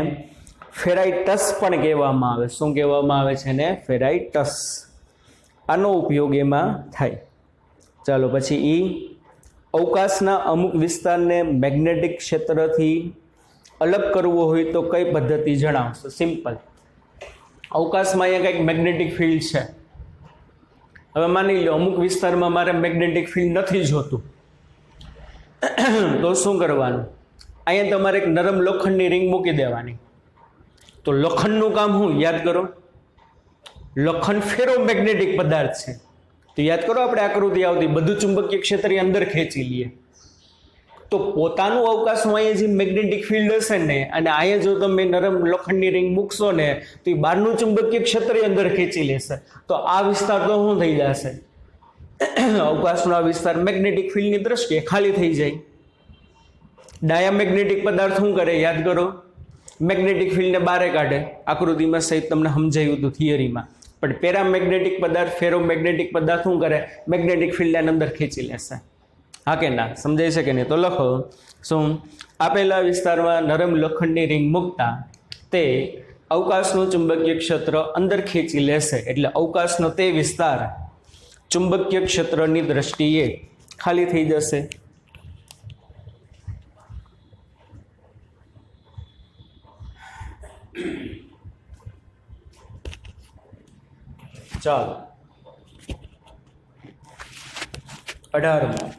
ફેરાઇટસ પણ કહેવામાં આવે. શું કહેવામાં આવે છે એને? ફેરાઇટસ. આનો ઉપયોગ એમાં થાય. ચાલો પછી અવકાશના અમુક વિસ્તારને મેગ્નેટિક ક્ષેત્રથી અલગ કરવો હોય તો કઈ પદ્ધતિ જણાવશો? સિમ્પલ. અવકાશમાં અહીંયા કંઈક મેગ્નેટિક ફિલ્ડ છે, હવે માની લો અમુક વિસ્તારમાં મારે મેગ્નેટિક ફિલ્ડ નથી જોતું, તો શું કરવાનું? અહીંયા તમારે એક નરમ લોખંડની રિંગ મૂકી દેવાની. તો લોખંડનું કામ શું? યાદ કરો, લોખંડ ફેરોમેગ્નેટિક પદાર્થ છે. તો યાદ કરો આપણે આકૃતિ આવતી, બધું ચુંબકીય ક્ષેત્રની અંદર ખેંચી લઈએ. તો પોતાનું અવકાશમાં અહીંયા જે મેગ્નેટિક ફિલ્ડ હશે ને, અને અહીંયા જો તમે નરમ લોખંડની રિંગ મૂકશો ને તો એ બહારનું ચુંબકીય ક્ષેત્ર અંદર ખેંચી લેશે. તો આ વિસ્તાર તો શું થઈ જશે? અવકાશનો આ વિસ્તાર મેગ્નેટિક ફિલ્ડની દ્રષ્ટિએ ખાલી થઈ જાય. ડાયામેગ્નેટિક પદાર્થ શું કરે? યાદ કરો, મેગ્નેટિક ફિલ્ડને બારે કાઢે. આકૃતિમાં સહિત તમને સમજાયું હતું થિયરીમાં. પણ પેરામેગ્નેટિક પદાર્થ, ફેરોમેગ્નેટિક પદાર્થ શું કરે? મેગ્નેટિક ફિલ્ડને અંદર ખેંચી લેશે. હા કે ના? સમજાય છે કે નહીં? તો લખો શું? આપેલા વિસ્તારમાં નરમ લોખંડની રિંગ મૂકતા તે અવકાશનું ચુંબકીય ક્ષેત્ર અંદર ખેંચી લેશે, એટલે અવકાશનો તે વિસ્તાર ચુંબકીય ક્ષેત્રની દ્રષ્ટિએ ખાલી થઈ જશે. ચાલો 18.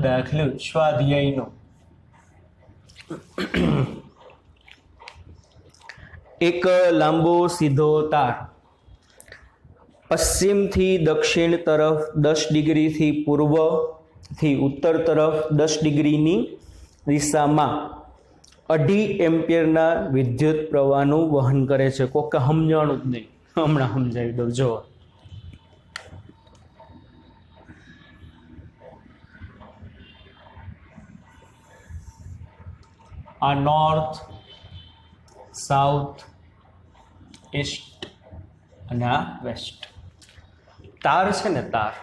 દાખલો સ્વાધ્યાયનો. એક લાંબો સીધો તાર પશ્ચિમથી દક્ષિણ તરફ 10 ડિગ્રીથી પૂર્વથી ઉત્તર તરફ 10 ડિગ્રીની દિશામાં 2.5 એમ્પિયરના વિદ્યુત પ્રવાહનું વહન કરે છે. કોકે સમજાણું જ નહીં, હમણાં સમજાવી દઉં. જો આ નોર્થ, સાઉથ, ઈસ્ટ અને આ વેસ્ટ તાર છે ને, તાર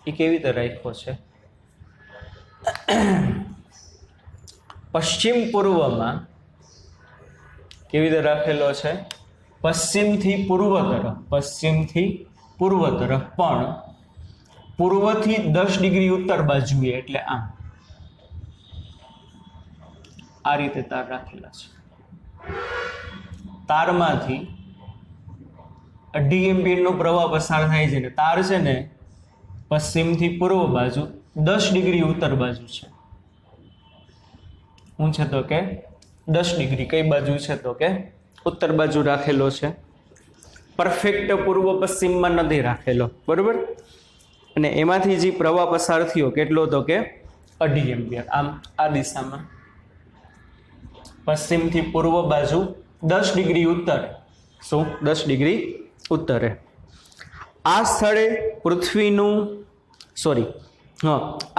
એ કેવી રીતે રાખ્યો છે? પશ્ચિમ પૂર્વમાં કેવી રીતે રાખેલો છે? પશ્ચિમથી પૂર્વ તરફ પણ પૂર્વથી 10 ડિગ્રી ઉત્તર બાજુએ, એટલે આમ આ રીતે તાર રાખેલા છે. તારમાંથી 2.5 એમ્પિયરનો પ્રવાહ પસાર થાય છે ને તાર છે ને પશ્ચિમથી પૂર્વ બાજુ 10 ડિગ્રી ઉત્તર બાજુ છે. શું છે તો કે 10 ડિગ્રી કઈ બાજુ છે તો કે ઉત્તર બાજુ રાખેલો છે. પરફેક્ટ પૂર્વ પશ્ચિમમાં નથી રાખેલો, બરોબર. અને એમાંથી જે પ્રવાહ પસાર થયો કેટલો તો કે 2.5 એમ્પિયર, આમ આ દિશામાં પશ્ચિમથી પૂર્વ બાજુ 10 ડિગ્રી ઉત્તર. શું 10 ડિગ્રી ઉત્તરે આ સ્થળે પૃથ્વીનું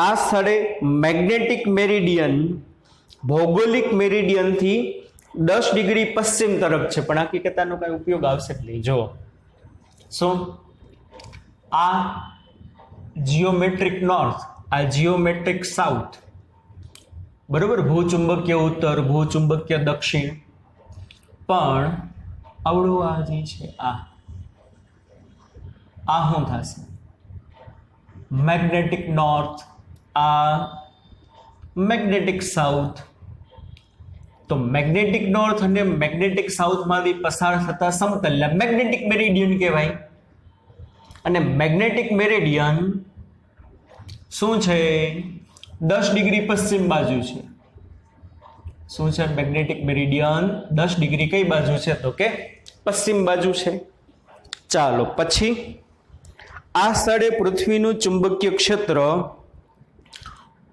આ સ્થળે મેગ્નેટિક મેરિડિયન ભૌગોલિક મેરિડિયનથી 10 ડિગ્રી પશ્ચિમ તરફ છે, પણ હકીકતનો કઈ ઉપયોગ આવશે જ નહીં. જો શું આ જીઓમેટ્રિક નોર્થ, આ જીઓમેટ્રિક સાઉથ, બરોબર, ભૂચુંબકીય ઉત્તર, ભૂચુંબકીય દક્ષિણ, પણ આવડું આ જે છે આ શું થશે મેગ્નેટિક નોર્થ, આ મેગ્નેટિક સાઉથ. તો મેગ્નેટિક નોર્થ અને મેગ્નેટિક સાઉથમાંથી પસાર થતા સમતલને મેગ્નેટિક મેરિડિયન કહેવાય. અને મેગ્નેટિક મેરિડિયન શું છે 10 ડિગ્રી પશ્ચિમ બાજુ છે. શું છે મેગ્નેટિક મેરિડિયન 10 ડિગ્રી કઈ બાજુ છે તો કે પશ્ચિમ બાજુ છે. ચાલો પછી આ સ્થળે પૃથ્વીનું ચુંબકીય ક્ષેત્ર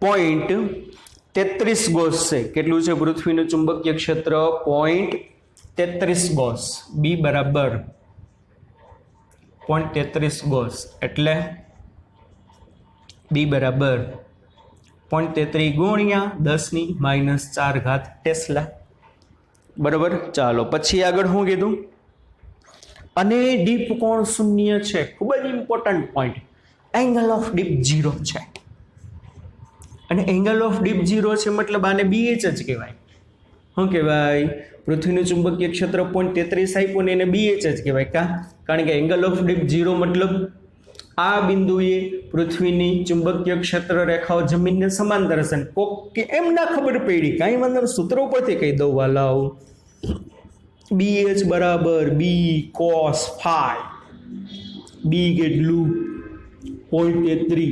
0.33 ગોસ છે. કેટલું છે પૃથ્વીનું ચુંબકીય ક્ષેત્ર? 0.33 ગોસ. બી બરાબર 0.33 ગોસ, એટલે બી બરાબર 0.33 ગુણ્યા 10⁻⁴ ટેસ્લા, બરોબર. ચાલો પછી આગળ શું કીધું? અને ડીપ કોણ શૂન્ય છે. ખૂબ જ important point. Angle of deep 0 છે. અને એંગલ ઓફ ડીપ 0 છે મતલબ આને BH જ કહેવાય. શું કહેવાય? પૃથ્વીનું ચુંબકીય ક્ષેત્ર 0.33 આપ્યું ને એને BH જ કહેવાય. કારણ કે એંગલ ઓફ ડીપ 0 મતલબ આ બિંદુએ પૃથ્વીની ચુંબકીય ક્ષેત્ર રેખાઓ જમીનને સમાંતર હશે. કોક કે એમ ના ખબર પડી, કાંઈ વાંધો સૂત્ર ઉપરથી કહી દઉં વાલાઓ. BH બરાબર બી કોસ ફાઈ. બી કેટલું? 0.33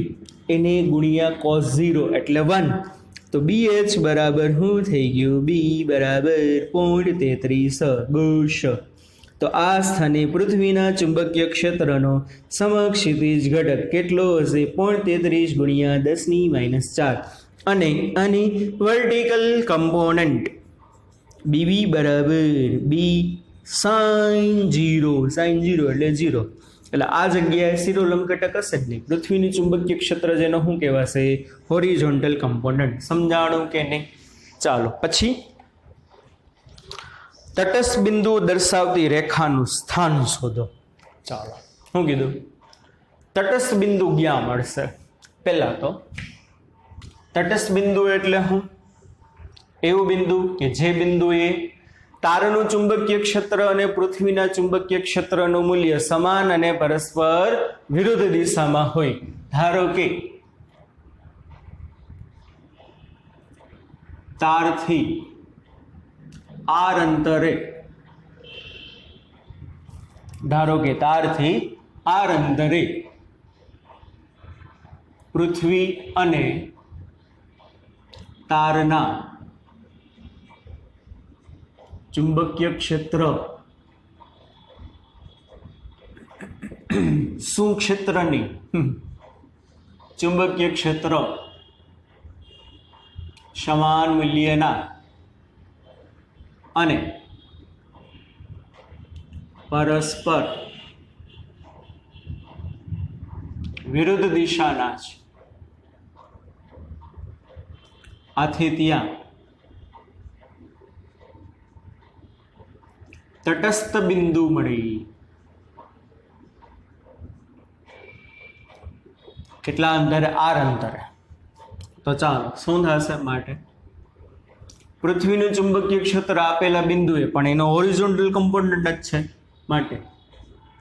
એને ગુણ્યા cos 0 એટલે 1. તો BH બરાબર શું થઈ ગયું? બી બરાબર 0.33 ગોસ. તો આ સ્થાને પૃથ્વીના ચુંબકીય ક્ષેત્રનો સમક્ષિતિજ ઘટક કેટલો હશે? 0.33 ગુણ્યા 10⁻⁴. અને આની વર્ટિકલ કમ્પોનન્ટ બીબી બરાબર બી સાઇન 0. સાઇન 0 એટલે 0. એટલે આ જગ્યાએ શિરોલંબ ઘટક હશે જ નહીં. પૃથ્વીનું ચુંબકીય ક્ષેત્ર જેનો શું કહેવાશે? Horizontal component. સમજાણું કે નહીં? ચાલો પછી તટસ્થ બિંદુ દર્શાવતી રેખાનું સ્થાન શોધો. ચાલો શું કીધું? તટસ્થ બિંદુ ક્યાં મળશે? પહેલા તો તટસ્થ બિંદુ એટલે શું? એવું બિંદુ કે જે બિંદુએ તારનું ચુંબકીય ક્ષેત્ર અને પૃથ્વીના ચુંબકીય ક્ષેત્રનું મૂલ્ય સમાન અને પરસ્પર વિરુદ્ધ દિશામાં હોય. ધારો કે તારથી આર અંતરે, ધારો કે તારથી આર અંતરે પૃથ્વી અને તારના ચુંબકીય ક્ષેત્ર શું ક્ષેત્રની ચુંબકીય ક્ષેત્ર સમાન મૂલ્યના અને પરસ્પર વિરુદ્ધ દિશાના છે. આથી ત્યાં તટસ્થ બિંદુ મળી. કેટલા અંતરે? આર અંતરે. તો ચાલો શું થશે? માટે પૃથ્વીનું ચુંબકીય ક્ષેત્ર આપેલા બિંદુએ પણ એનો હોરિઝોન્ટલ કમ્પોનન્ટ જ છે માટે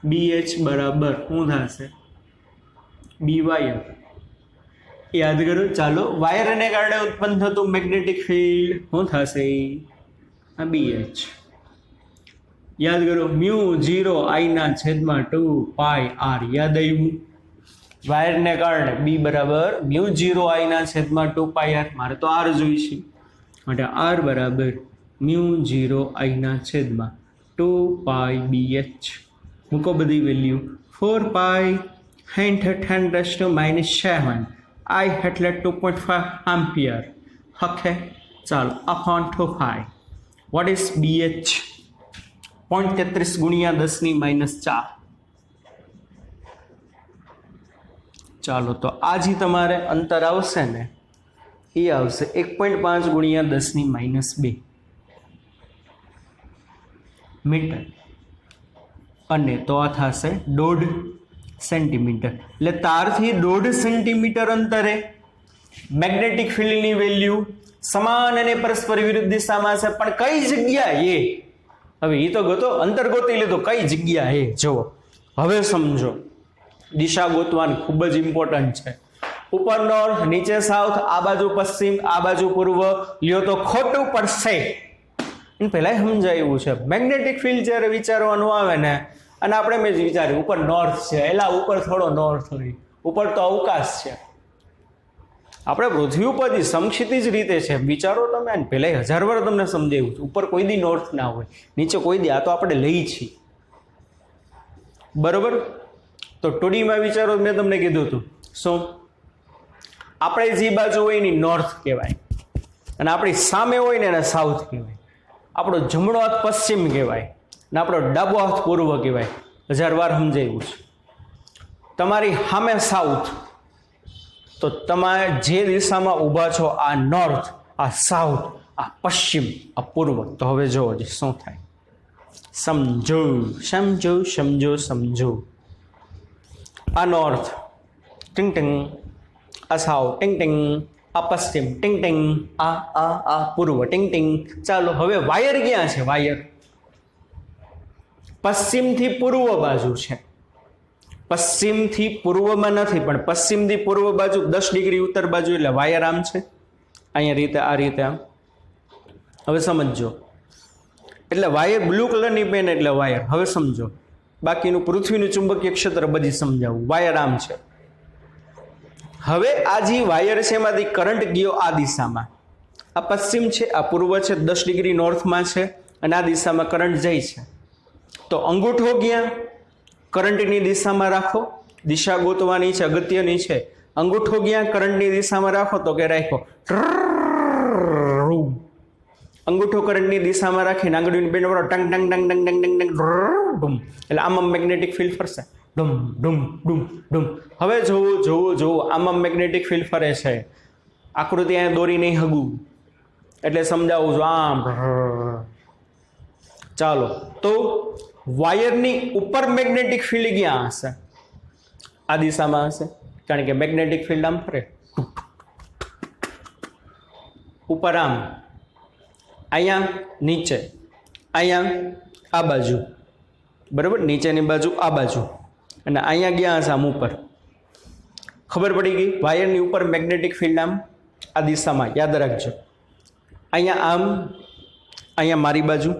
BH બરાબર શું થશે બી વાયર. યાદ કરો. ચાલો, વાયરને કારણે ઉત્પન્ન થતું મેગ્નેટિક ફિલ્ડ શું થશે આ BH. યાદ કરો μ0I/2πr. યાદ આવ્યું? વાયરને કારણે B બરાબર μ0I/2πr. મારે તો R જોઈશે માટે R બરાબર μ0I/2πBH. મૂકો બધી વેલ્યુ. 4π (10⁻⁻⁷ I એટલે 2.5 એમ્પિયર. ઓકે, ચાલો upon 2π. What is BH? 0.33 × 10⁻⁴. ચાલો, તો આ જે તમારે અંતર આવશે ને એ આવશે 1.5 × 10⁻². મીટર. અને તો આ થશે 1.5 સેન્ટીમીટર. એટલે તારથી 1.5 સેન્ટીમીટર અંતરે મેગ્નેટિક ફિલ્ડની વેલ્યુ સમાન અને પરસ્પર વિરુદ્ધ દિશામાં છે. પણ કઈ જગ્યાએ? હવે એ તો ગોતો, અંતર ગોતી લીધો, કઈ જગ્યાએ જુઓ. હવે સમજો, દિશા ગોતવાની ખૂબ જ ઇમ્પોર્ટન્ટ છે. ઉપર નોર્થ, નીચે સાઉથ, આ બાજુ પશ્ચિમ, આ બાજુ પૂર્વ લ્યો તો ખોટું પડશે. પહેલા સમજાયું છે મેગ્નેટિક ફિલ્ડ જ્યારે વિચારવાનું આવે ને, અને આપણે મેં જ વિચાર્યું ઉપર નોર્થ છે, એલા ઉપર થોડો નોર્થ હોય, ઉપર તો અવકાશ છે. આપણે પૃથ્વી ઉપરથી સમક્ષિતિજ રીતે છે. વિચારો તમે, પહેલા 1000 વાર તમને સમજાવ્યું છે, ઉપર કોઈ દી નોર્થ ના હોય, નીચે કોઈ દી. આ તો આપણે લઈ છીએ, બરોબર? તો ટોડીમાં વિચારો, મેં તમને કીધું હતું શું, આપણે જે બાજુ હોય એની નોર્થ કહેવાય, અને આપણી સામે હોય ને એને સાઉથ કહેવાય. આપણો જમણો હાથ પશ્ચિમ કહેવાય, ને આપણો ડાબો હાથ પૂર્વ કહેવાય. 1000 વાર સમજાવ્યું છે. તમારી સામે સાઉથ, તો તમે જે દિશામાં ઊભા છો આ નોર્થ, આ સાઉથ, આ પશ્ચિમ, આ પૂર્વ. તો હવે જોવો જ શું થાય. સમજો સમજો સમજો સમજો. આ નોર્થ ટિંગ ટિંગ, આ સાઉથ ટિંગ ટિંગ, આ પશ્ચિમ ટિંગ ટિંગ, આ પૂર્વ ટિંગ ટિંગ. ચાલો, હવે વાયર ક્યાં છે? વાયર પશ્ચિમથી પૂર્વ બાજુ છે. પશ્ચિમથી પૂર્વમાં નથી, પણ પશ્ચિમથી પૂર્વ બાજુ 10 ડિગ્રી ઉત્તર બાજુ, એટલે વાયર આમ છે, અહીંયા રીતે, આ રીતે આમ. હવે સમજો, એટલે વાયર બ્લુ કલરની પેન એટલે વાયર. હવે સમજો, બાકીનું પૃથ્વીનું ચુંબકીય ક્ષેત્ર બધી સમજાવું. વાયર આમ છે. હવે આ જે વાયર છે એમાંથી કરંટ ગયો આ દિશામાં, આ પશ્ચિમ છે, આ પૂર્વ છે, 10 ડિગ્રી નોર્થમાં છે, અને આ દિશામાં કરંટ જાય છે. તો અંગૂઠો ક્યાં? કરંટની દિશામાં રાખો. દિશા ગોતવાની છે, અગત્યની છે. અંગૂઠો ક્યાં? કરંટની દિશામાં રાખો. તો કે રાખો, અંગૂઠો કરંટની દિશામાં રાખીને આંગળીની બેન tongue tongue tongue tongue tongue tongue tongue, એટલે આમાં મેગ્નેટિક ફિલ્ડ ફરશે. ડુમ ડુમ ડુમ ડુમ. હવે જોવું જોવું જોવું, આમાં મેગ્નેટિક ફિલ્ડ ફરે છે. આકૃતિ અહીંયા દોરી નહીં હગું, એટલે સમજાવું છું આમ. ચાલો, તો વાયરની ઉપર મેગ્નેટિક ફિલ્ડ ક્યાં હશે? આ દિશામાં હશે, કારણ કે મેગ્નેટિક ફિલ્ડ આમ ફરે ઉપર આમ, અહીંયા નીચે, અહીંયા આ બાજુ, બરાબર? નીચેની બાજુ આ બાજુ, અને અહીંયા ગયા હશે આમ ઉપર. ખબર પડી ગઈ? વાયરની ઉપર મેગ્નેટિક ફિલ્ડ આમ આ દિશામાં. યાદ રાખજો, અહીંયા આમ, અહીંયા મારી બાજુ,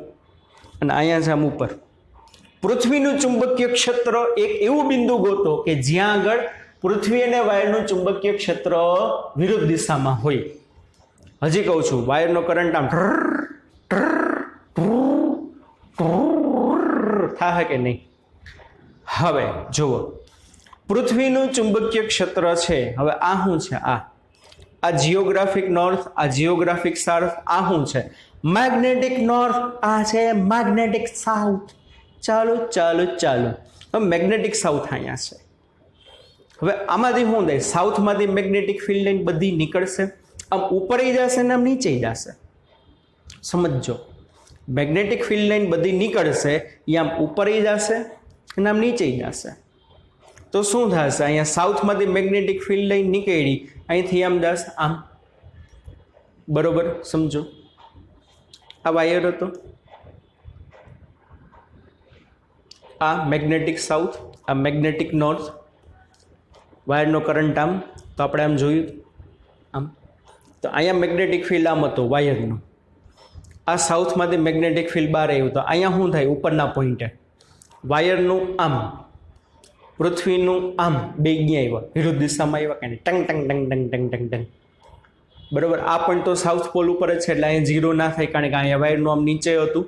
અને અહીંયા છે આમ ઉપર. પૃથ્વીનું ચુંબકીય ક્ષેત્ર એક એવું બિંદુ ગોતો કે જ્યાં આગળ પૃથ્વી અને વાયરનું ચુંબકીય ક્ષેત્ર વિરુદ્ધ દિશામાં હોય. હજી કહું છું, વાયરનો કરંટ આમ થાય કે નહીં? હવે જુઓ, પૃથ્વીનું ચુંબકીય ક્ષેત્ર છે. હવે આ શું છે? આ જીઓગ્રાફિક નોર્થ, આ જીઓગ્રાફિક સાઉથ. આ શું છે? Magnetic north. આ છે મેગ્નેટિક સાઉથ. ચાલો ચાલો ચાલો, હવે મેગ્નેટિક સાઉથ અહીંયા છે. હવે આમાંથી શું થાય? સાઉથમાંથી મેગ્નેટિક ફિલ્ડ લાઈન બધી નીકળશે, આમ ઉપર જશે ને આમ નીચે જશે. સમજો, મેગ્નેટિક ફિલ્ડ લાઈન બધી નીકળશે, એ આમ ઉપર જશે અને આમ નીચે જશે. તો શું થશે? અહીંયા સાઉથમાંથી મેગ્નેટિક ફિલ્ડ લાઈન નીકળી, અહીંથી આમ જશે આમ. બરોબર? સમજો, આ વાયર હતો, આ મેગ્નેટિક સાઉથ, આ મેગ્નેટિક નોર્થ, વાયરનો કરંટ આમ, તો આપણે આમ જોયું આમ, તો અહીંયા મેગ્નેટિક ફિલ્ડ આમ હતો વાયરનું, આ સાઉથમાંથી મેગ્નેટિક ફિલ્ડ બહાર આવ્યું, તો અહીંયા શું થાય ઉપરના પોઈન્ટે વાયરનું આમ, પૃથ્વીનું આમ, બે ક્યાં આવ્યા વિરુદ્ધ દિશામાં આવ્યા કે નહીં, tongue tongue tongue tongue tongue tongue tongue, બરાબર. આ પણ તો સાઉથ પોલ ઉપર જ છે એટલે અહીંયા 0 ના થાય, કારણ કે અહીંયા વાયરનું આમ નીચે હતું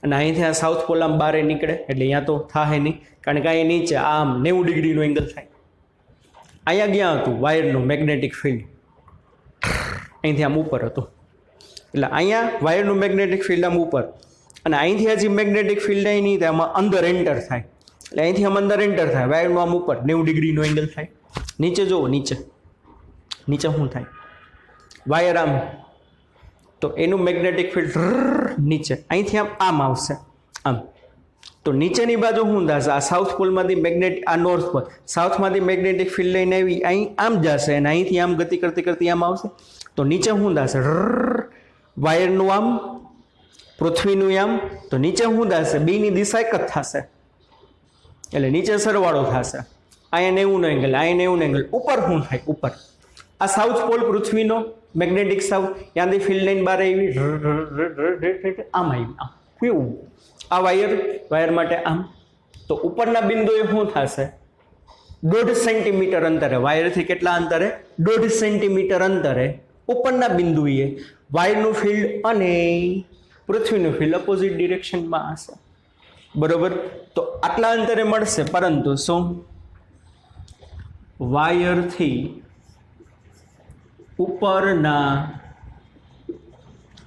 અને અહીંથી આ સાઉથ પોલ આમ બહાર નીકળે એટલે અહીંયા તો થાય નહીં, કારણ કે અહીંયા નીચે આમ 90 ડિગ્રીનો એંગલ થાય. અહીંયા ક્યાં હતું વાયરનું મેગ્નેટિક ફિલ્ડ, અહીંથી આમ ઉપર હતું, એટલે અહીંયા વાયરનું મેગ્નેટિક ફિલ્ડ આમ ઉપર, અને અહીંથી હજી મેગ્નેટિક ફિલ્ડ અહીં નહીં થાય, આમાં અંદર એન્ટર થાય, એટલે અહીંથી આમ અંદર એન્ટર થાય, વાયરનું આમ ઉપર 90 ડિગ્રીનો એંગલ થાય. નીચે જુઓ, નીચે નીચે શું થાય, વાયર આમ, તો એનું મેગ્નેટિક ફિલ્ડ નીચે, અહીંથી આમ આવશે આમ, તો નીચેની બાજુ શું થશે, આ સાઉથ પોલમાંથી મેગ્નેટિક, આ નોર્થ પોલ, સાઉથમાંથી મેગ્નેટિક ફિલ્ડ લઈને આવી અહીં આમ જશે અને અહીંથી આમ ગતિ કરતી કરતી આમ આવશે, તો નીચે શું થશે, વાયરનું આમ, પૃથ્વીનું આમ, તો નીચે શું થશે, બેની દિશા એક જ થશે, એટલે નીચે સરવાળો થશે. અહીંયા 90 નો એંગલ, અહીંયા 90 નો એંગલ, ઉપર શું થાય, ઉપર આ સાઉથ પોલ પૃથ્વીનો મેગ્નેટિક સાઉથ, ત્યાંથી ફિલ્ડ લાઈન બહાર આવી આમ આવી, આમ કેવું, આ વાયર માટે આમ, તો ઉપરના બિંદુએ શું થશે, 1.5 સેન્ટીમીટર અંતરે, વાયરથી કેટલા અંતરે, 1.5 સેન્ટીમીટર અંતરે ઉપરના બિંદુએ વાયરનું ફિલ્ડ અને પૃથ્વીનું ફિલ્ડ અપોઝિટ ડિરેક્શનમાં હશે, બરોબર. તો આટલા અંતરે મળશે, પરંતુ શું વાયરથી ઉપરના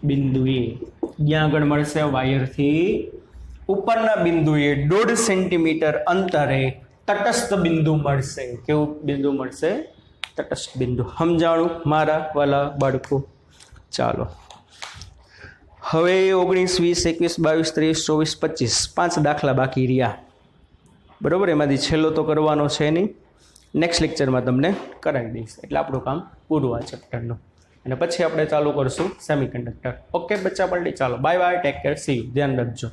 બિંદુએ, ક્યાં આગળ મળશે, વાયરથી ઉપરના બિંદુએ 1.5 સેન્ટીમીટર અંતરે તટસ્થ બિંદુ મળશે. કેવું બિંદુ મળશે, તટસ્થ બિંદુ. સમજાણું મારા વાલા બાળકો? ચાલો હવે 19, 20, 21, 22, 23, 24, 5 દાખલા બાકી રહ્યા, બરાબર. એમાંથી છેલ્લો તો કરવાનો છે નહીં, નેક્સ્ટ લેક્ચરમાં તમને કરાવી દઈશ, એટલે આપણું કામ પૂરું આ ચેપ્ટરનું, અને પછી આપણે ચાલુ કરશું સેમિકન્ડક્ટર. ઓકે બચ્ચા પલટી, ચાલો bye bye, take care, C you, ધ્યાન રાખજો.